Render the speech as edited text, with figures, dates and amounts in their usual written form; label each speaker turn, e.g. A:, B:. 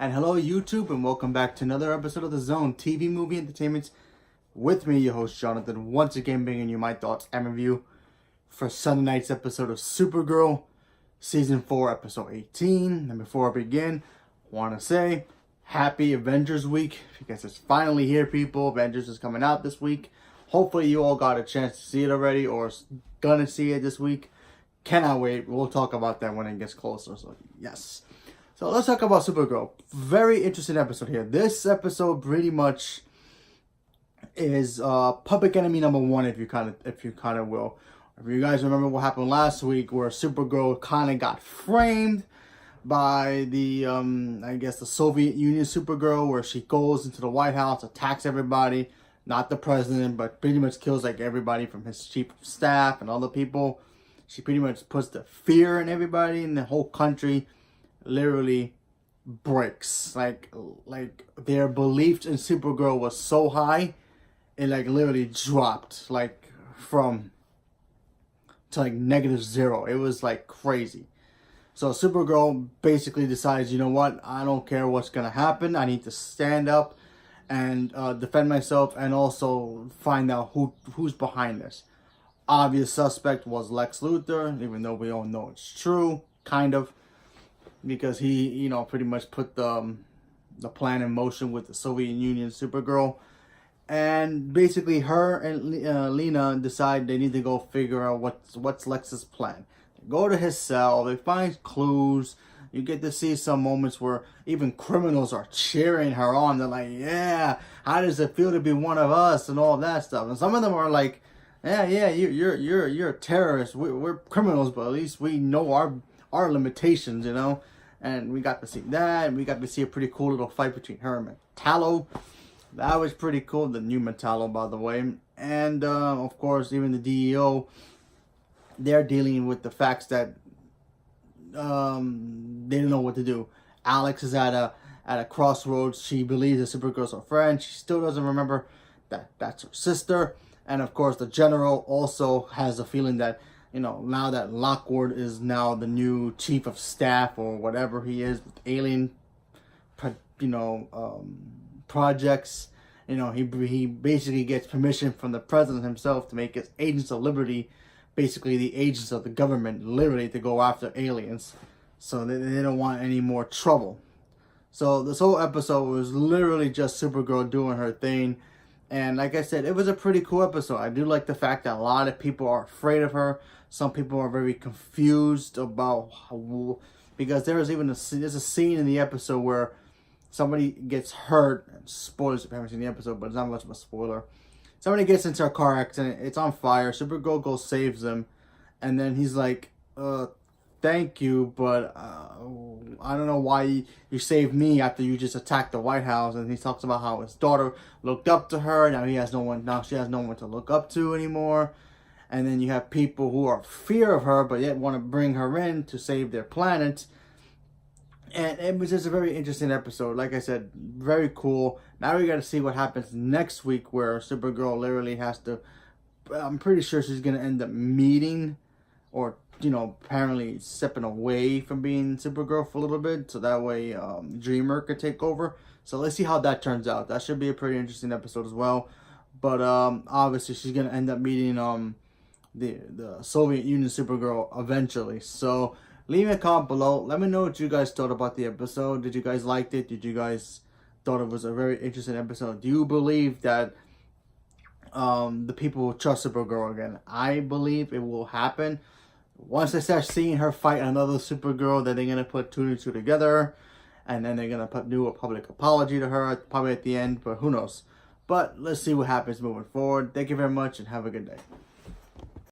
A: And hello YouTube, and welcome back to another episode of The Zone TV Movie Entertainment with me, your host Jonathan, once again bringing you my thoughts and review for Sunday night's episode of Supergirl, Season 4, Episode 18. And before I begin, I want to say happy Avengers Week, because it's finally here, people. Avengers is coming out this week. Hopefully you all got a chance to see it already, or gonna see it this week. Cannot wait. We'll talk about that when it gets closer, so yes. So let's talk about Supergirl. Very interesting episode here. This episode pretty much is public enemy number one, if you kind of will. If you guys remember what happened last week, where Supergirl kind of got framed by the I guess the Soviet Union Supergirl, where she goes into the White House, attacks everybody, not the president, but pretty much kills like everybody from his chief of staff and other people. She pretty much puts the fear in everybody, in the whole country literally breaks. Like their belief in Supergirl was so high, it like literally dropped like from to like -0. It was like crazy. So Supergirl basically decides, you know what, I don't care what's gonna happen, I need to stand up and defend myself, and also find out who's behind this. Obvious suspect was Lex Luthor, even though we all know it's true, kind of, because he, you know, pretty much put the plan in motion with the Soviet Union Supergirl. And basically her and Lena decide they need to go figure out what's Lex's plan. They go to his cell, they find clues. You get to see some moments where even criminals are cheering her on. They're like, yeah, how does it feel to be one of us, and all that stuff. And some of them are like, yeah, you're a terrorist. We're criminals, but at least we know our limitations, you know. And we got to see that, and we got to see a pretty cool little fight between her and Metallo. That was pretty cool, the new Metallo, by the way. And of course, even the DEO, they're dealing with the facts that they don't know what to do. Alex is at a crossroads. She believes that Supergirl's her friend. She still doesn't remember that that's her sister. And of course, the general also has a feeling that, you know, now that Lockwood is now the new chief of staff, or whatever he is, with alien, projects, you know, he basically gets permission from the president himself to make his Agents of Liberty basically the agents of the government, literally, to go after aliens. So they don't want any more trouble. So this whole episode was literally just Supergirl doing her thing. And like I said, it was a pretty cool episode. I do like the fact that a lot of people are afraid of her. Some people are very confused about how, because there's a scene in the episode where somebody gets hurt. Spoilers if you haven't seen the episode, but it's not much of a spoiler. Somebody gets into a car accident. It's on fire. Supergirl goes, saves them, and then he's like, thank you, but I don't know why you saved me after you just attacked the White House. And he talks about how his daughter looked up to her. Now she has no one to look up to anymore. And then you have people who are fear of her, but yet want to bring her in to save their planet. And it was just a very interesting episode. Like I said, very cool. Now we got to see what happens next week, where Supergirl literally has to, I'm pretty sure she's going to end up meeting, or, you know, apparently stepping away from being Supergirl for a little bit, so that way Dreamer could take over. So let's see how that turns out. That should be a pretty interesting episode as well. But obviously she's going to end up meeting the Soviet Union Supergirl eventually. So leave me a comment below. Let me know what you guys thought about the episode. Did you guys like it? Did you guys thought it was a very interesting episode? Do you believe that the people will trust Supergirl again? I believe it will happen. Once they start seeing her fight another Supergirl, then they're going to put 2 and 2 together. And then they're going to do a public apology to her, probably at the end, but who knows. But let's see what happens moving forward. Thank you very much, and have a good day.